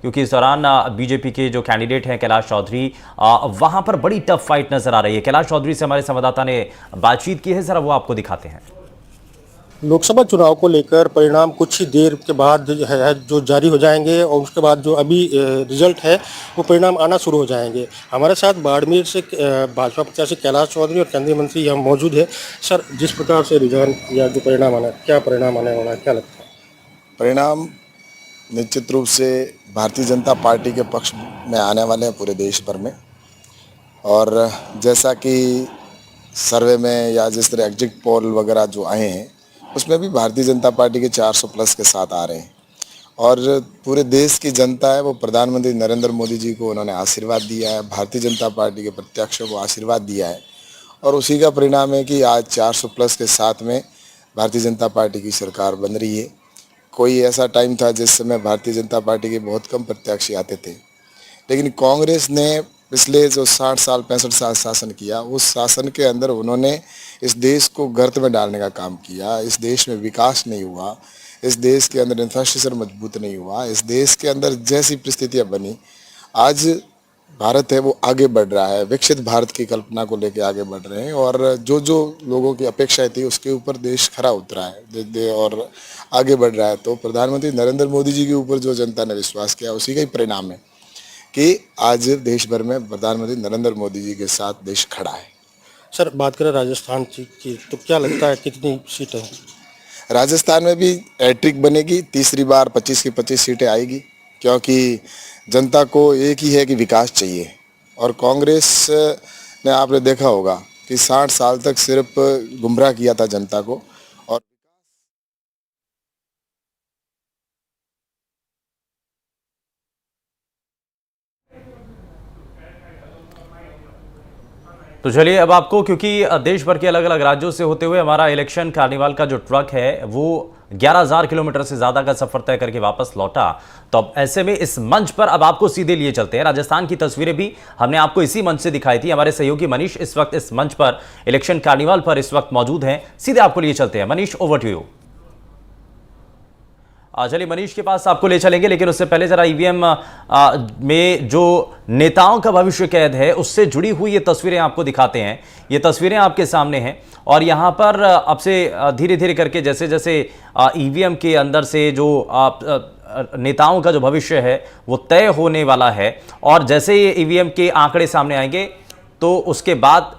क्योंकि इस दौरान बीजेपी के जो कैंडिडेट हैं कैलाश चौधरी, वहां पर बड़ी टफ फाइट नजर आ रही है। कैलाश चौधरी से हमारे संवाददाता ने बातचीत की है, जरा वो आपको दिखाते हैं। लोकसभा चुनाव को लेकर परिणाम कुछ ही देर के बाद जो जारी हो जाएंगे और उसके बाद जो अभी रिजल्ट है वो परिणाम आना शुरू हो जाएंगे। हमारे साथ बाड़मेर से भाजपा प्रत्याशी कैलाश चौधरी और केंद्रीय मंत्री यहाँ मौजूद है। सर, जिस प्रकार से रुझान या जो परिणाम आना, क्या परिणाम आने वाला है, क्या लगता है? परिणाम निश्चित रूप से भारतीय जनता पार्टी के पक्ष में आने वाले हैं पूरे देश भर में। और जैसा कि सर्वे में या जिस तरह एग्जिट पोल वगैरह जो आए हैं उसमें भी भारतीय जनता पार्टी के 400 प्लस के साथ आ रहे हैं। और पूरे देश की जनता है वो प्रधानमंत्री नरेंद्र मोदी जी को उन्होंने आशीर्वाद दिया है, भारतीय जनता पार्टी के प्रत्याशियों को आशीर्वाद दिया है और उसी का परिणाम है कि आज 400 प्लस के साथ में भारतीय जनता पार्टी की सरकार बन रही है। कोई ऐसा टाइम था जिस समय भारतीय जनता पार्टी के बहुत कम प्रत्याशी आते थे, लेकिन कांग्रेस ने पिछले जो 60 साल 65 साल शासन किया, उस शासन के अंदर उन्होंने इस देश को गर्त में डालने का काम किया। इस देश में विकास नहीं हुआ, इस देश के अंदर इंफ्रास्ट्रक्चर मजबूत नहीं हुआ, इस देश के अंदर जैसी परिस्थितियाँ बनी, आज भारत है वो आगे बढ़ रहा है, विकसित भारत की कल्पना को लेकर आगे बढ़ रहे हैं। और जो जो लोगों की अपेक्षाएं थी उसके ऊपर देश खरा उतरा है और आगे बढ़ रहा है। तो प्रधानमंत्री नरेंद्र मोदी जी के ऊपर जो जनता ने विश्वास किया उसी का ही परिणाम है कि आज देश भर में प्रधानमंत्री नरेंद्र मोदी जी के साथ देश खड़ा है। सर, बात करें राजस्थान की, तो क्या लगता है कितनी सीटें? राजस्थान में भी हैट्रिक बनेगी, तीसरी बार 25 की 25 सीटें आएगी, क्योंकि जनता को एक ही है कि विकास चाहिए। और कांग्रेस ने आपने देखा होगा कि 60 साल तक सिर्फ गुमराह किया था जनता को। और तो चलिए अब आपको, क्योंकि देश भर के अलग अलग राज्यों से होते हुए हमारा इलेक्शन कार्निवाल का जो ट्रक है वो 11,000 किलोमीटर से ज्यादा का सफर तय करके वापस लौटा, तो अब ऐसे में इस मंच पर अब आपको सीधे लिए चलते हैं। राजस्थान की तस्वीरें भी हमने आपको इसी मंच से दिखाई थी। हमारे सहयोगी मनीष इस वक्त इस मंच पर इलेक्शन कार्निवाल पर इस वक्त मौजूद हैं, सीधे आपको लिए चलते हैं। Manish, over to you. चलिए मनीष के पास आपको ले चलेंगे, लेकिन उससे पहले जरा ईवीएम में जो नेताओं का भविष्य कैद है उससे जुड़ी हुई ये तस्वीरें आपको दिखाते हैं। ये तस्वीरें आपके सामने हैं और यहाँ पर अब से धीरे धीरे करके जैसे जैसे ईवीएम के अंदर से जो नेताओं का जो भविष्य है वो तय होने वाला है और जैसे ये ईवीएम के आंकड़े सामने आएंगे तो उसके बाद